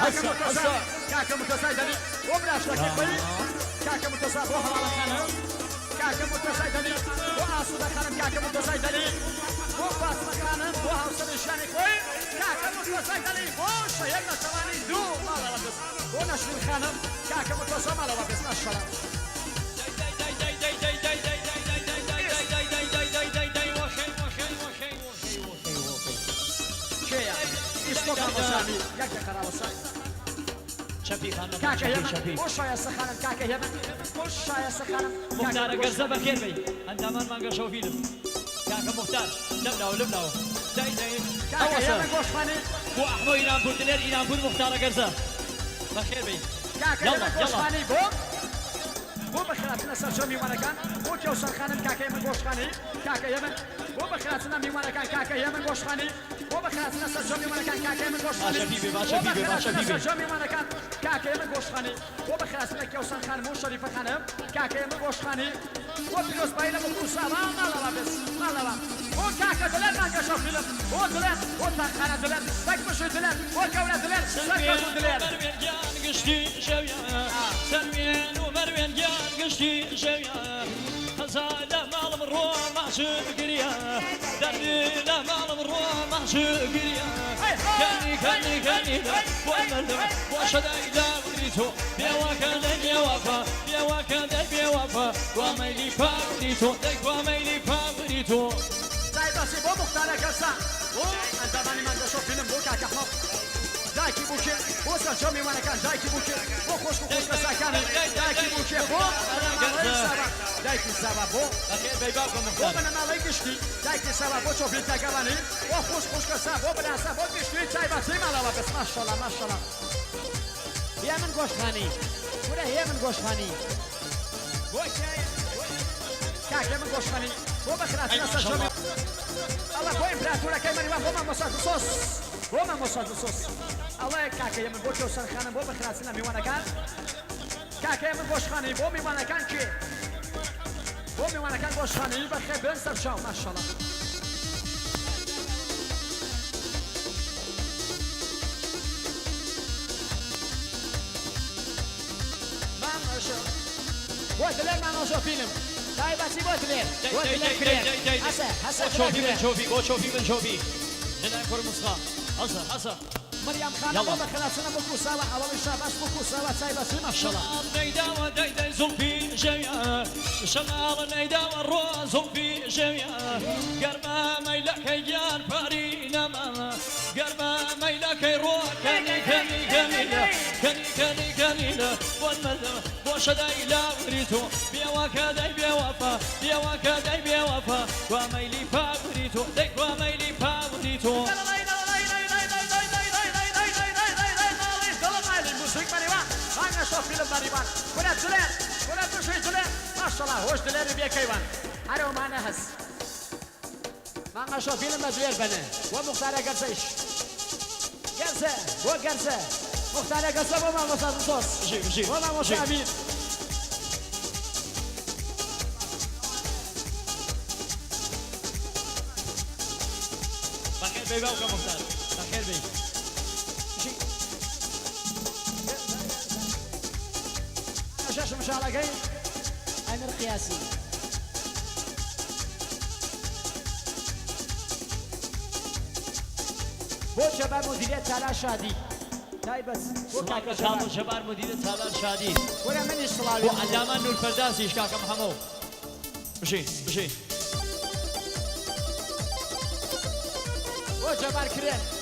كاكا متزايدني وبلاش لك كاكا متزايد وحلال خانم كاكا متزايدني وعاصد خانم كاكا متزايدني وفاصل خانم وحوصل الشاني خوي كاكا متزايدني وشيرنا ثواني دو مالا لبس ونشر الخانم كاكا متزايد مالا لبس ما شاء الله شفيق خانم كاكا يمن وشايا سخانم كاكا يمن وشايا سخانم مختار قرزة بخير بي أنت من مانجا شو فيلم كاكا مختار لبناو داي كاكا يمن وشخاني بو أحمو إيران بود دلير إيران بود مختار قرزة بخير بي كاكا يمن وشخاني بو بخيراتنا سرجو ميوانكان بو كيوسر خانم كاكا يمن وشخاني كاكا يمن بو بخيراتنا ميوانكان كاكا يمن وشخاني بو بخيراتنا سرجو ميوانكان كاكا يمن وشخاني سرجو ميوانكان كاكا يمن وشخاني بو بخيراتنا كيوسر خانم و شريفة خانم كاكا يمن وشخاني بو بيروز بايلة بكوسا مالا بس مالا بو كاكا دلال مانجا شو فيلم بو دلال بو تاخانا دلال تكبشو دلال بو كولا دلال تكبشو دلال سلمين ومروين جان قشتي شوية خزانة مال مروح ما شقريا دليل مال مروح ما شقريا كاني وشدايدا وريتو بيوافا وميلي فاوريتو وميلي فاوريتو زايدا سي بو مختار كسا انت ماني مانجا شو فيلم بو كاكا حق دايكي بوكي بو سرجو ميوانكان دايكي بوكي بو خوش كساكاني دايكي بوكي بو دايكي سابا بو بو بنا مالي قشتي دايكي سابا بو شو فيلتا قواني بو خوش كسا بو بنا سا بو قشتي زايدا سي مالا بس ما شاء الله هي من گوشخانی ولا هي من گوشخانی كاكا من گوشخانی بو بخراتنا سرجو الله بو امبراطورا كيماني بو ما مصاد صوص بوما مصادصوص الله كاكا يمن بو كوسر خانم بو بخراتنا ميوانكان كاكا يمن بوشخاني بو ميوانكان كي بو ميوانكان بوشخاني بخير بنسر شاو ما شاء الله بو دليل ما نشوف فيلم داي باسي بو دليل كريم شوفي من شوفي جنان كور مسخة حصر مريم خانم بابا خلاصنا بكو سوا اول الشاباش بكو سوا سايبه ما شاء الله نيدا زلفي جميع شغال نيدا والروح زلفي جميع قربا ميلك يان بارينا ماما قربا ميلك يروح كاني والمذبة وشداي لا وريتو بيوافا وميلي فاوريتو ديك وميلي فاوريتو أنا شوف فيلم مريبان كنا دليل كنا تشوي دليل ما شاء الله هوش دليل بيا كيوان أنا معنا هس ما شوف فيلم دليل بنا ومختار قرزيش قرزة مختار قرزة وما مصاد صوص وما مصابين بخير بي باوكا مختار بخير بي شاش ما شاء الله جاي أمير قياسي بو شباب مديرية سالار شادي داي بس بو كاكا شباب مديرية سالار شادي ولا من الصلاة بو عدامان نور فرداسي كاكا محمود بشي بو جبار كريم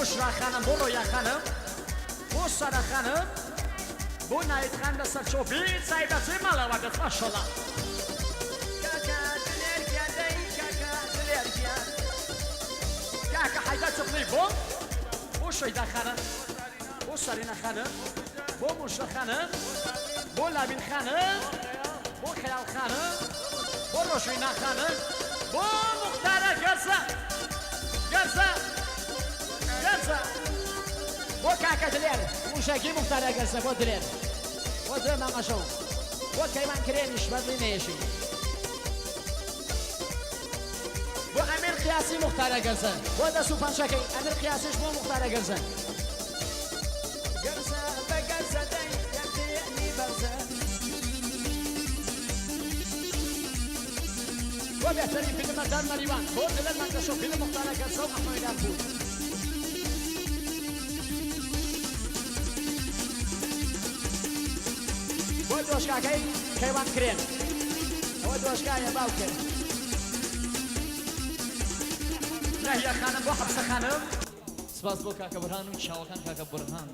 بشرا خانم بو رویا خانم بو سارا خانم بو ناید خانم سرچوبی سایبه چی مالا وقت ماشالله کاکا دلیر گیادی کاکا دلیر گیاد کاکا حیده چقلی بو شیده خانم بو سارینا خانم بو مشرا خانم بو لابین خانم بو خیال خانم بو روشوینا خانم بو مختاره گرزه بو كاكا دلير وشاكي مختار قرصة بو دلير بو دلير ما شو بو كيمان كرينيش بدلي نيشي بو أمير قیاسی مختارە گەرزن بۆ دەست و پەنجەکەی ئەمر قیاسیش بۆ مختارە گەرزن گەرزە بە گەرزە دەی یەکتێنی بەرزە بۆ بێتەرین فیلمە دار مەریوان بۆ دلەر مانگەشەو فیلم مختارە گەرزە و ئەحمەدیان بوو بۆ دۆشکاکەی کەیوان کرێن ئەوە دۆشکایە باوکە نەهیە خانم بۆ حەبسە خانم سپاس بۆ کاکە بورهان و چاوەکان کاکە بورهان